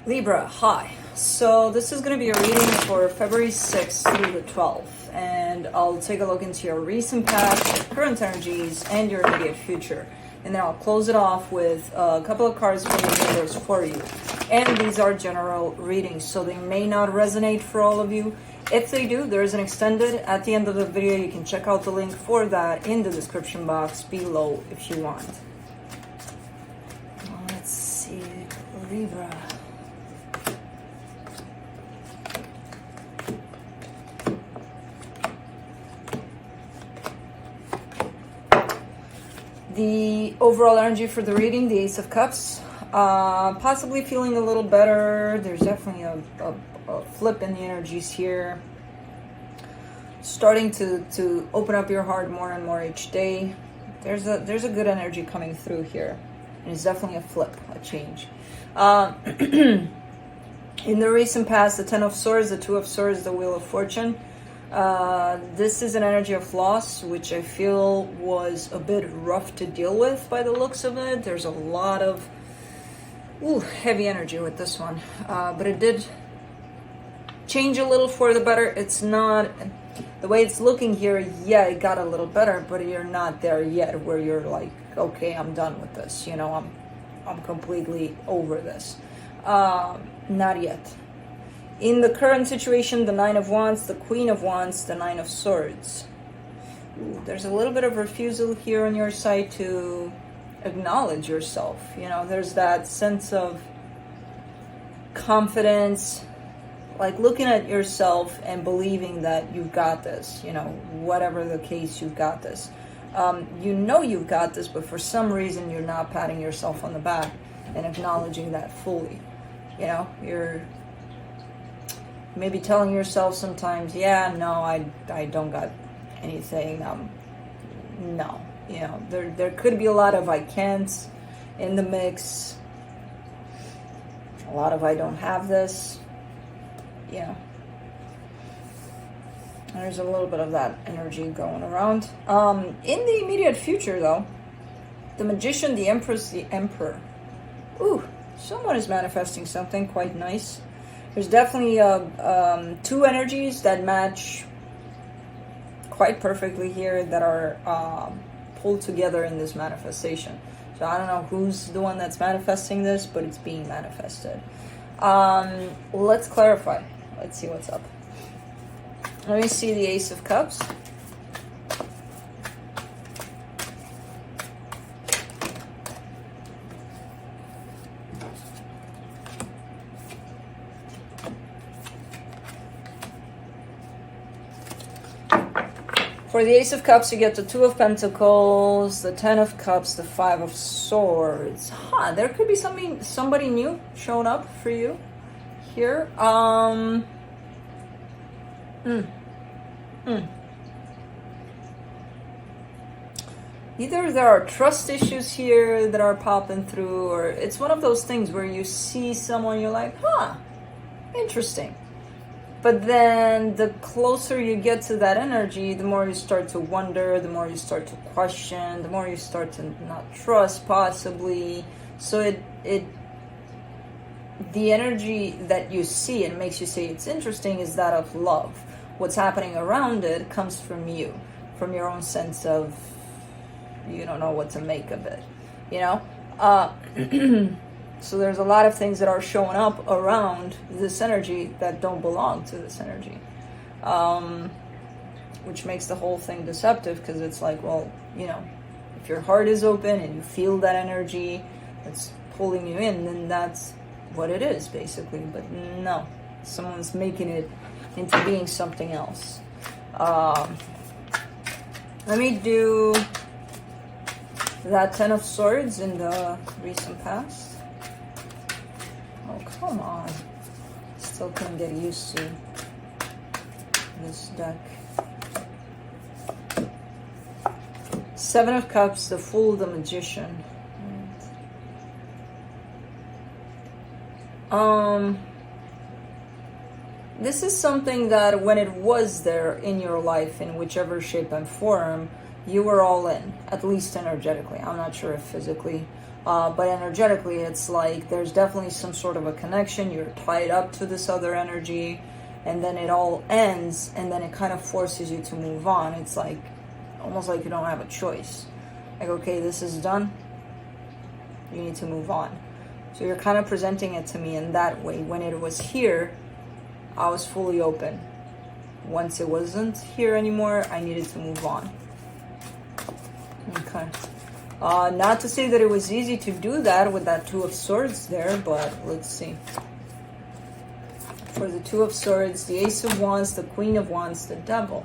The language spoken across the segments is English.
Libra, hi. So this is going to be a reading for February 6th through the 12th, and I'll take a look into your recent past, your current energies, and your immediate future. And then I'll close it off with a couple of cards from the universe for you. And these are general readings, so they may not resonate for all of you. If they do, there is an extended at the end of the video. You can check out the link for that in the description box below if you want. Let's see, Libra. The overall energy for the reading, the Ace of Cups, possibly feeling a little better. There's definitely a flip in the energies here. Starting to open up your heart more and more each day. There's a good energy coming through here. And it's definitely a flip, a change. In the recent past, the Ten of Swords, the Two of Swords, the Wheel of Fortune. This is an energy of loss, which I feel was a bit rough to deal with by the looks of it. There's a lot of heavy energy with this one, but it did change a little for the better. It's not the way it's looking here. Yeah, it got a little better, but you're not there yet where you're like, okay, I'm done with this. You know, I'm completely over this. Not yet. In the current situation, the Nine of Wands, the Queen of Wands, the Nine of Swords. There's a little bit of refusal here on your side to acknowledge yourself. You know, there's that sense of confidence, like looking at yourself and believing that you've got this, you know, whatever the case, you've got this. You know you've got this, but for some reason you're not patting yourself on the back and acknowledging that fully. You know, you're maybe telling yourself sometimes, yeah, no, I don't got anything. No, you know, there could be a lot of I can'ts in the mix. A lot of I don't have this. You know, there's a little bit of that energy going around. In the immediate future, though, the Magician, the Empress, the Emperor. Someone is manifesting something quite nice. There's definitely two energies that match quite perfectly here that are pulled together in this manifestation. So I don't know who's the one that's manifesting this, but it's being manifested. Let's clarify. Let's see what's up. Let me see the Ace of Cups. For the Ace of Cups, you get the Two of Pentacles, the Ten of Cups, the Five of Swords. There could be somebody new showing up for you here. Either there are trust issues here that are popping through, or it's one of those things where you see someone, you're like, interesting. But then the closer you get to that energy, the more you start to wonder, the more you start to question, the more you start to not trust, possibly. So the energy that you see and makes you say it's interesting is that of love. What's happening around it comes from you, from your own sense of you don't know what to make of it, you know? So there's a lot of things that are showing up around this energy that don't belong to this energy, which makes the whole thing deceptive, because it's like, well, you know, if your heart is open and you feel that energy that's pulling you in, then that's what it is, basically. But no, someone's making it into being something else. Let me do that Ten of Swords in the recent past. Oh, come on. Still can't get used to this deck. Seven of Cups, the Fool, the Magician. This is something that when it was there in your life, in whichever shape and form, you were all in, at least energetically. I'm not sure if physically. but energetically it's like there's definitely some sort of a connection. You're tied up to this other energy, and then it all ends, and then it kind of forces you to move on. It's like almost like you don't have a choice. Like, okay, this is done, you need to move on. So you're kind of presenting it to me in that way. When it was here, I was fully open. Once it wasn't here anymore, I needed to move on. Okay. Not to say that it was easy to do that with that Two of Swords there, but let's see. For the Two of Swords, the Ace of Wands, the Queen of Wands, the Devil.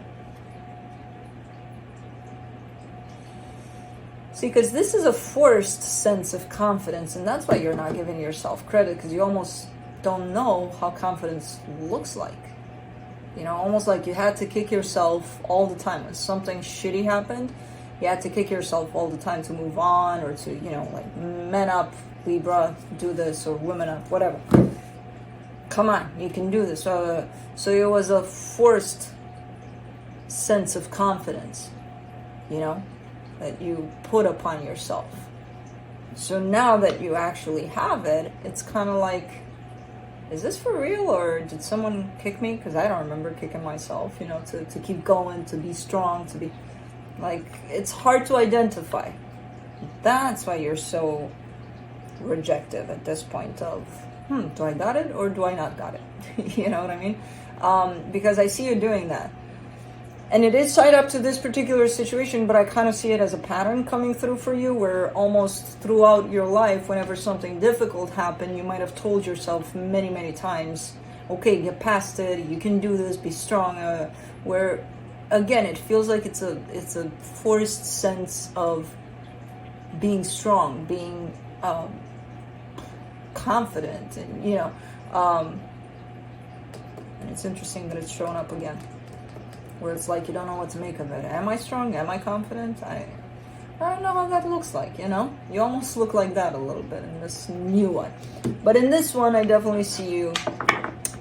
See, because this is a forced sense of confidence, and that's why you're not giving yourself credit, because you almost don't know how confidence looks like. You know, almost like you had to kick yourself all the time. When something shitty happened, you had to kick yourself all the time to move on, or to, you know, like, men up, Libra, do this, or women up, whatever. Come on, you can do this. So it was a forced sense of confidence, you know, that you put upon yourself. So now that you actually have it, it's kind of like, is this for real, or did someone kick me? Because I don't remember kicking myself, you know, to keep going, to be strong, to be, like, it's hard to identify. That's why you're so rejective at this point of, do I got it or do I not got it? You know what I mean? Because I see you doing that. And it is tied up to this particular situation, but I kind of see it as a pattern coming through for you, where almost throughout your life, whenever something difficult happened, you might have told yourself many, many times, okay, get past it, you can do this, be strong. Where, again, it feels like it's a forced sense of being strong, being confident, and, you know, and it's interesting that it's showing up again, where it's like you don't know what to make of it. Am I strong? Am I confident? I don't know how that looks like, you know? You almost look like that a little bit in this new one. But in this one, I definitely see you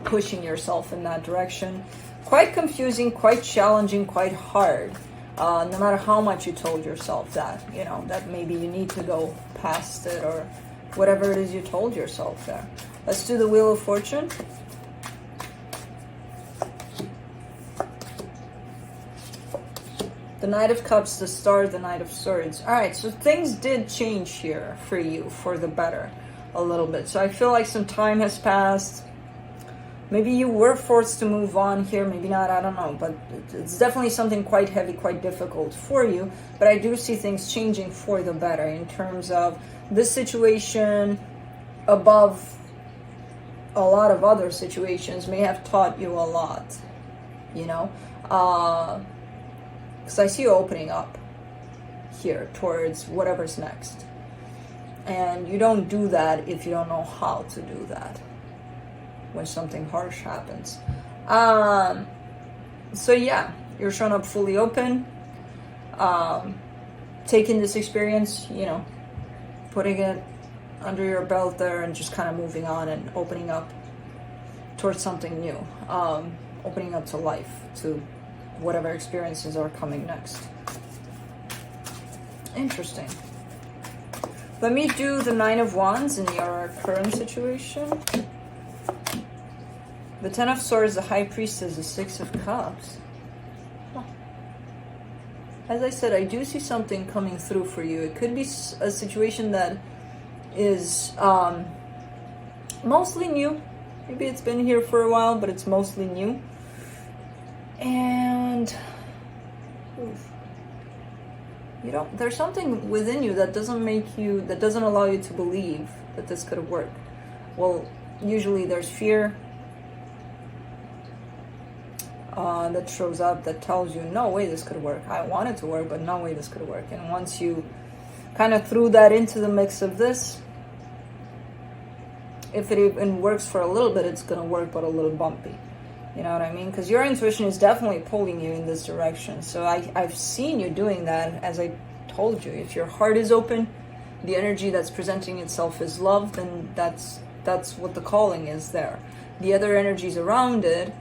pushing yourself in that direction. Quite confusing, quite challenging, quite hard. No matter how much you told yourself that, you know, that maybe you need to go past it, or whatever it is you told yourself there. Let's do the Wheel of Fortune. The Knight of Cups, the Star, the Knight of Swords. All right, so things did change here for you for the better a little bit. So I feel like some time has passed. Maybe you were forced to move on here, maybe not, I don't know. But it's definitely something quite heavy, quite difficult for you. But I do see things changing for the better in terms of this situation above a lot of other situations may have taught you a lot, you know? Because I see you opening up here towards whatever's next. And you don't do that if you don't know how to do that when something harsh happens. So yeah, you're showing up fully open, taking this experience, you know, putting it under your belt there, and just kind of moving on and opening up towards something new, opening up to life, to whatever experiences are coming next. Interesting. Let me do the Nine of Wands in your current situation. The Ten of Swords, the High Priestess, the Six of Cups. Huh. As I said, I do see something coming through for you. It could be a situation that is mostly new. Maybe it's been here for a while, but it's mostly new. And you know, there's something within you that doesn't allow you to believe that this could work. Well, usually there's fear that shows up, that tells you, no way this could work. I want it to work, but no way this could work. And once you kind of threw that into the mix of this, if it even works for a little bit, it's going to work, but a little bumpy. You know what I mean? Because your intuition is definitely pulling you in this direction. So I've seen you doing that, as I told you. If your heart is open, the energy that's presenting itself is love, then that's what the calling is there. The other energies around it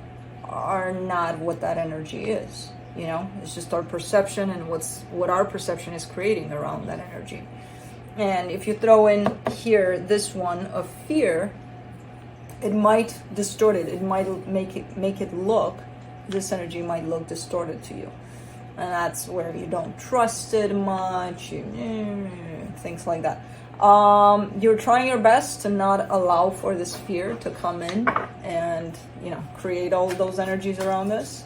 are not what that energy is. You know, it's just our perception and what our perception is creating around that energy. And if you throw in here this one of fear, it might distort it. It might make it look, this energy might look distorted to you. And that's where you don't trust it much, things like that. You're trying your best to not allow for this fear to come in and, you know, create all those energies around this.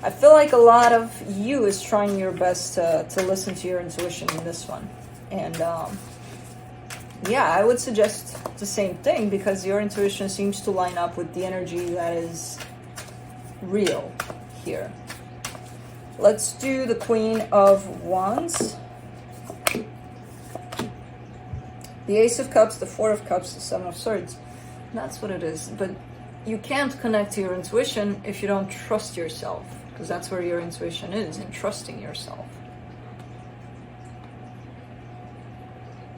I feel like a lot of you is trying your best to listen to your intuition in this one. And yeah, I would suggest the same thing, because your intuition seems to line up with the energy that is real here. Let's do the Queen of Wands, the Ace of Cups, the Four of Cups, the Seven of Swords. That's what it is. But you can't connect to your intuition if you don't trust yourself, because that's where your intuition is, in trusting yourself.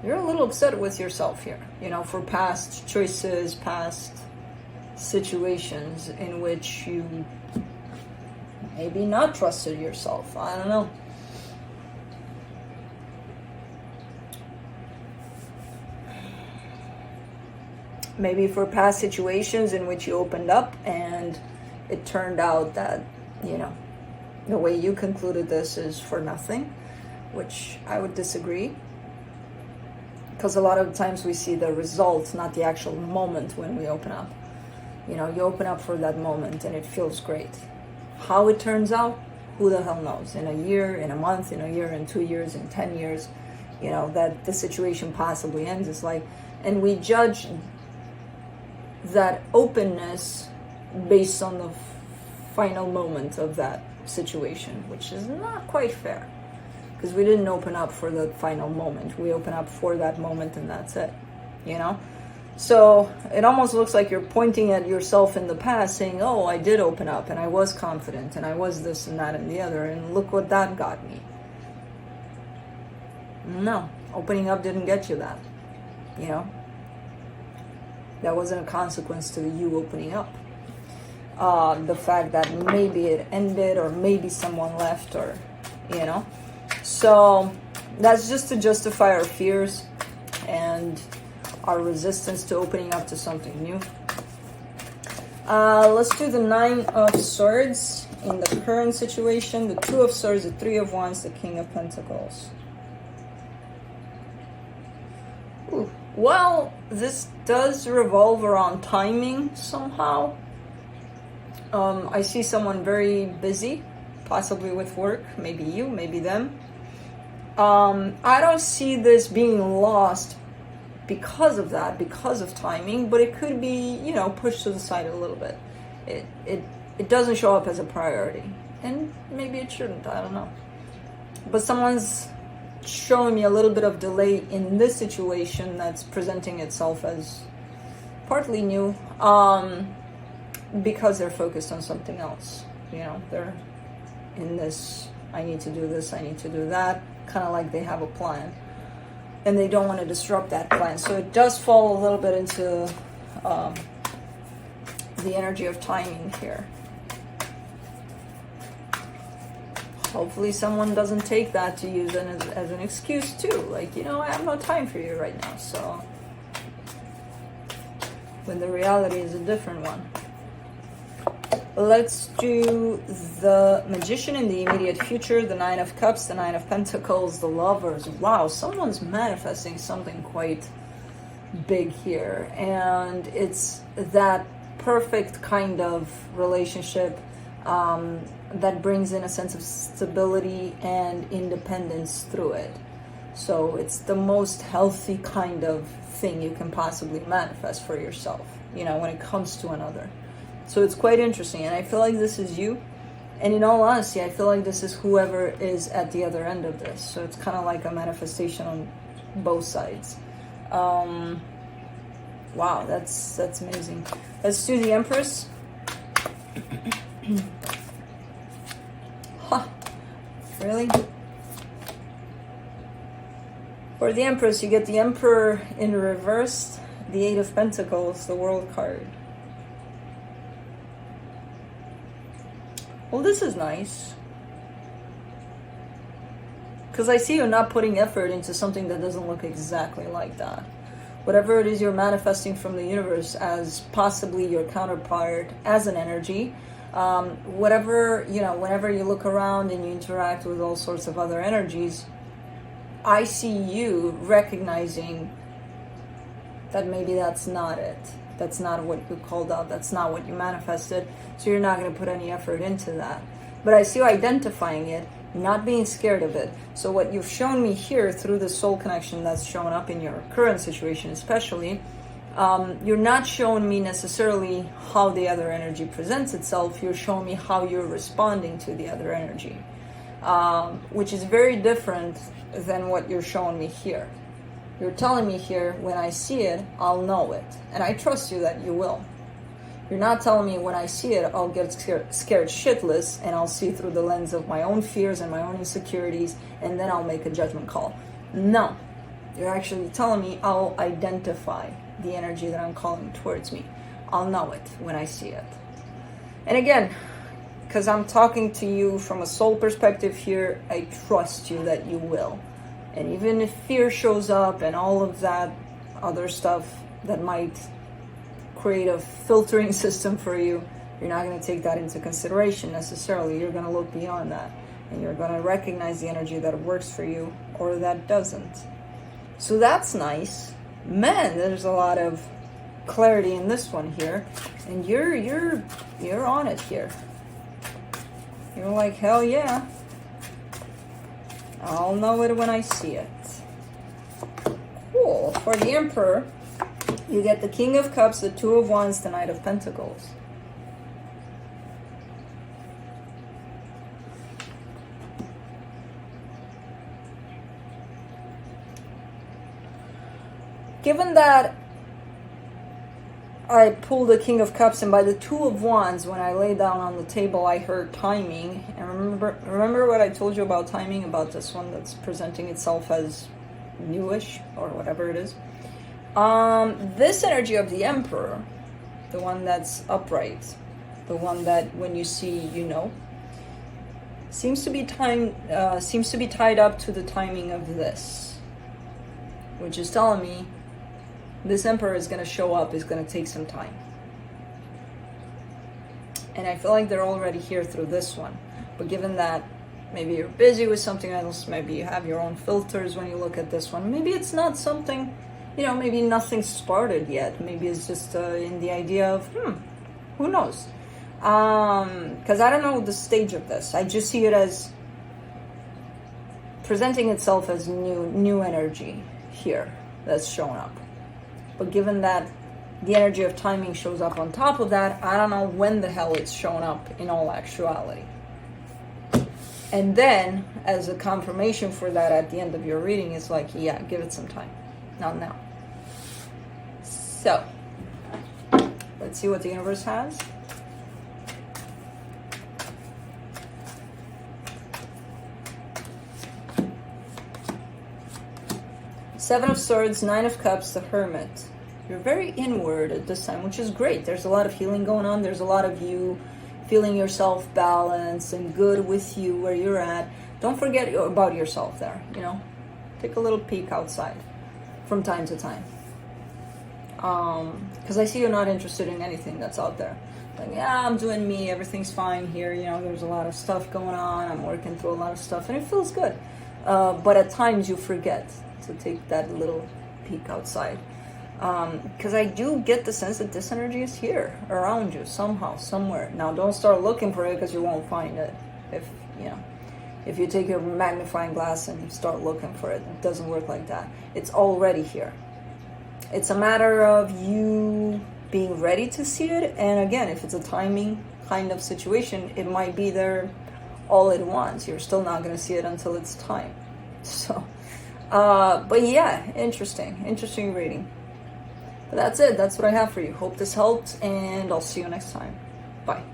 You're a little upset with yourself here, you know, for past choices, past situations in which you maybe not trusted yourself. I don't know. Maybe for past situations in which you opened up and it turned out that, you know, the way you concluded this is for nothing, which I would disagree. Because a lot of times we see the result, not the actual moment when we open up. You know, you open up for that moment and it feels great. How it turns out, who the hell knows? In a year, in a month, in a year, in 2 years, in 10 years, you know, that the situation possibly ends. It's like, and we judge that openness based on the final moment of that situation, which is not quite fair. Because we didn't open up for the final moment. We open up for that moment and that's it, you know? So it almost looks like you're pointing at yourself in the past saying, oh, I did open up and I was confident and I was this and that and the other, and look what that got me. No, opening up didn't get you that, you know? That wasn't a consequence to you opening up. The fact that maybe it ended or maybe someone left, or, you know? So that's just to justify our fears and our resistance to opening up to something new. Let's do the Nine of Swords in the current situation, the Two of Swords, the Three of Wands, the King of Pentacles. Ooh. Well, this does revolve around timing somehow. I see someone very busy, possibly with work, maybe you, maybe them. I don't see this being lost because of that, because of timing, but it could be, you know, pushed to the side a little bit. It doesn't show up as a priority, and maybe it shouldn't, I don't know. But someone's showing me a little bit of delay in this situation that's presenting itself as partly new, because they're focused on something else. You know, they're in this, I need to do this, I need to do that, kind of like they have a plan and they don't want to disrupt that plan. So it does fall a little bit into the energy of timing here. Hopefully someone doesn't take that to use it as an excuse too. Like, you know, I have no time for you right now. So when the reality is a different one. Let's do the Magician in the immediate future, the Nine of Cups, the Nine of Pentacles, the Lovers. Wow, someone's manifesting something quite big here. And it's that perfect kind of relationship that brings in a sense of stability and independence through it. So it's the most healthy kind of thing you can possibly manifest for yourself, you know, when it comes to another. So it's quite interesting, and I feel like this is you. And in all honesty, I feel like this is whoever is at the other end of this. So it's kind of like a manifestation on both sides. Wow, that's amazing. Let's do the Empress. Huh, really? For the Empress, you get the Emperor in reverse, the Eight of Pentacles, the World card. Well, this is nice. Because I see you're not putting effort into something that doesn't look exactly like that. Whatever it is you're manifesting from the universe as possibly your counterpart as an energy, whatever, whenever you look around and you interact with all sorts of other energies, I see you recognizing that maybe that's not it. That's not what you called out. That's not what you manifested. So you're not going to put any effort into that. But I see you identifying it, not being scared of it. So what you've shown me here through the soul connection that's shown up in your current situation especially, you're not showing me necessarily how the other energy presents itself. You're showing me how you're responding to the other energy, which is very different than what you're showing me here. You're telling me here, when I see it, I'll know it. And I trust you that you will. You're not telling me when I see it, I'll get scared shitless and I'll see through the lens of my own fears and my own insecurities and then I'll make a judgment call. No. You're actually telling me I'll identify the energy that I'm calling towards me. I'll know it when I see it. And again, because I'm talking to you from a soul perspective here, I trust you that you will. And even if fear shows up and all of that other stuff that might create a filtering system for you, you're not going to take that into consideration necessarily. You're going to look beyond that. And you're going to recognize the energy that works for you or that doesn't. So that's nice. Man, there's a lot of clarity in this one here. And you're on it here. You're like, hell yeah. I'll know it when I see it. Cool. For the Emperor, you get the King of Cups, the Two of Wands, the Knight of Pentacles. Given that I pulled the King of Cups, and by the Two of Wands, when I lay down on the table, I heard timing. And remember what I told you about timing, about this one that's presenting itself as newish, or whatever it is. This energy of the Emperor, the one that's upright, the one that when you see, you know, seems to be tied up to the timing of this, which is telling me this Emperor is going to show up, is going to take some time. And I feel like they're already here through this one. But given that maybe you're busy with something else, maybe you have your own filters when you look at this one, maybe it's not something, maybe nothing started yet. Maybe it's just in the idea of, who knows? Because I don't know the stage of this. I just see it as presenting itself as new energy here that's showing up. But given that the energy of timing shows up on top of that, I don't know when the hell it's shown up in all actuality. And then, as a confirmation for that at the end of your reading, it's like, yeah, give it some time. Not now. So, let's see what the universe has. Seven of Swords, Nine of Cups, the Hermit. You're very inward at this time, which is great. There's a lot of healing going on. There's a lot of you feeling yourself balanced and good with you where you're at. Don't forget about yourself there, Take a little peek outside from time to time. Because I see you're not interested in anything that's out there. Like, yeah, I'm doing me. Everything's fine here. There's a lot of stuff going on. I'm working through a lot of stuff, and it feels good. But at times you forget to take that little peek outside. Because I do get the sense that this energy is here, around you, somehow, somewhere. Now, don't start looking for it because you won't find it. If you take your magnifying glass and start looking for it, it doesn't work like that. It's already here. It's a matter of you being ready to see it. And again, if it's a timing kind of situation, it might be there all at once. You're still not going to see it until it's time. So, but yeah, interesting reading. But that's it. That's what I have for you. Hope this helped, and I'll see you next time. Bye.